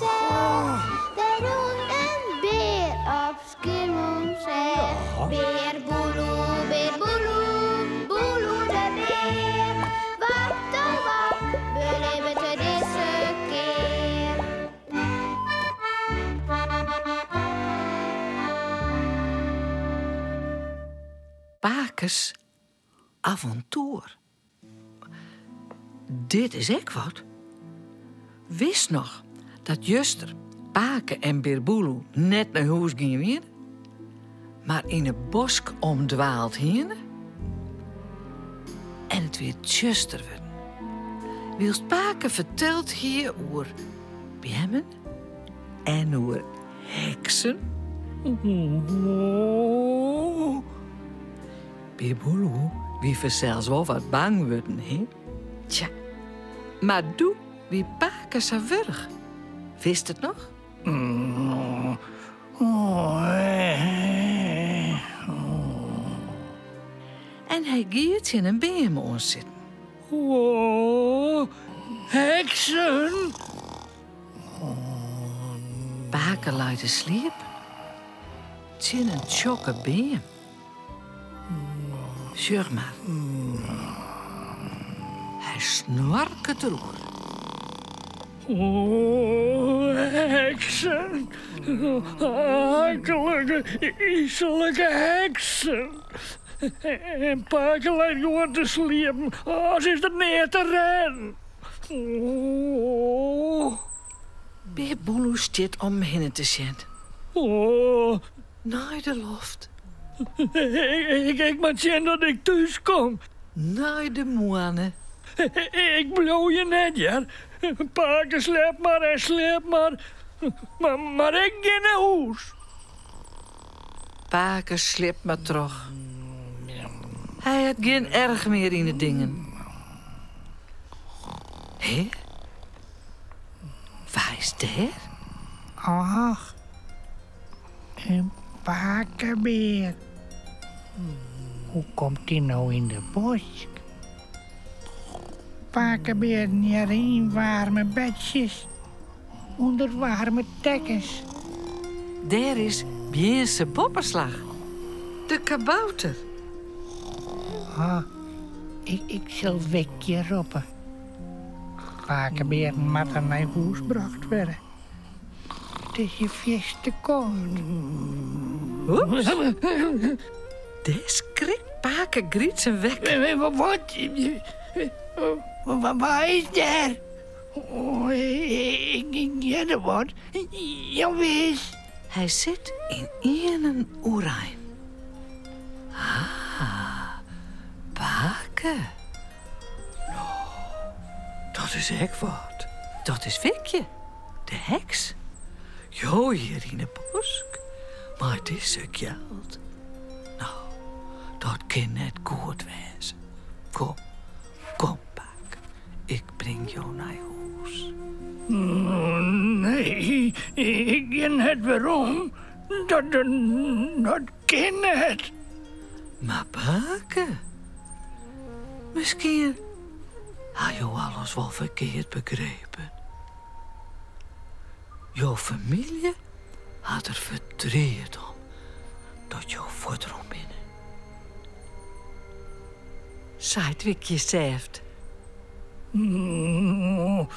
zelf. Daar woont een beer op Schiermonnikoog. Beer boeloe, boeloe de beer. Wat een wat, beleven we deze keer. Pakes avontuur. Dit is ek wat. Wist nog dat juster Pake en Birboeloe net naar huis gingen weer, maar in een bosk omdwaald heen. En het weer juster werden. Wilst Pake vertelt hier over bemmen en over heksen. Birboeloe, wie zelfs wel wat bang worden, hè? Tja, maar doe wie Pake zo wurg. Wist het nog? En hij gaat in een beem ons zitten. Oh, heksen! Pake luidde sliep. Tjen een tjokke beem. Zeg maar. Hij snorket erop. Oh, heksen. Akelige, iselijke heksen. En Pake lijkt gewoon te sliepen. Als is er neer te rennen. Oh. Birboeloe zit om me heen te zien. Oh. Naar de loft. Ik moet zien dat ik thuis kom. Naar de moane. Ik beloof je net, ja. Pake sleep maar en sleep maar. Maar ik ga naar huis. Pake slipt maar terug. Hij had geen erg meer in de dingen. Hé? Waar is daar? Ach, een pakenbeer. Hoe komt die nou in de bosk? Pakenbeer niet in warme bedjes, onder warme dekens. Daar is Bjeense poppenslag. De kabouter. Ah, ik zal wekje roepen. Pakenbeer moet naar huis gebracht worden. Het is je vies te koud. Oeps. Daar schrikt Pake Griet zijn weg. Wat is daar? Oh, ik ken er wat. Ja, wees. Hij zit in een oerijn. Ah, Pake. Nou, dat is echt wat. Dat is Wikje, de heks. Jo, hier in de bosk. Maar het is zo geld. Nou, dat kan net goed wezen. Kom, Pake. Ik breng jou naar huis. Nee, ik ken het waarom. Dat ken het. Maar Pake, misschien had je alles wel verkeerd begrepen. Jouw familie had er verdriet om dat jouw voet om binnen. Zijt Wikje zegt. Hoe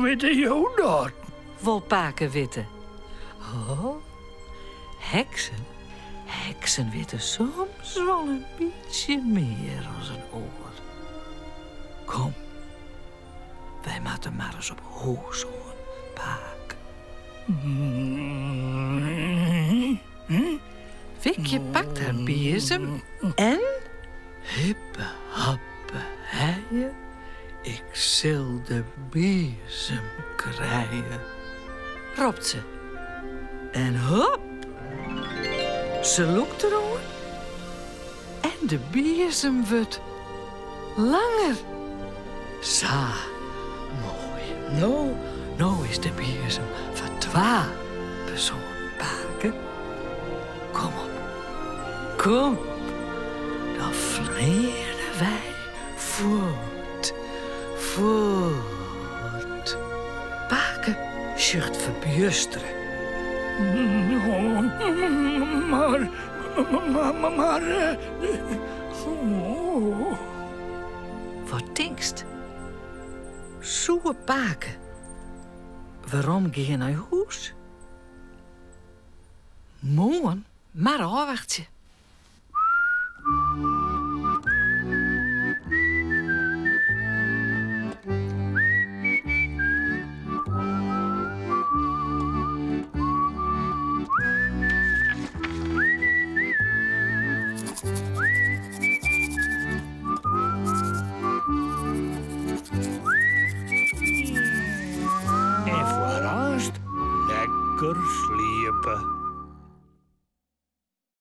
weet jou dat? Wil Pake weten. Oh, heksen weten soms wel een beetje meer als een oor. Kom, wij moeten maar eens op huis horen, Pake. Wikje pakt haar bezem en... Hippe, happe, heien, ik zal de bezem krijgen. Roept ze. En hop, ze loopt erover. En de bezem wordt langer. Sa, mooi. Nou is de bezem voor 2 personen, Pake. Kom op, kom. Dan vliegen wij voort. Pake t-shirt verbjusteren. Oh, maar... Oh. Wat denkst? Zoe Pake. Waarom ga je naar huis? Morgen, maar afwacht je. En voorast lekker sliepen.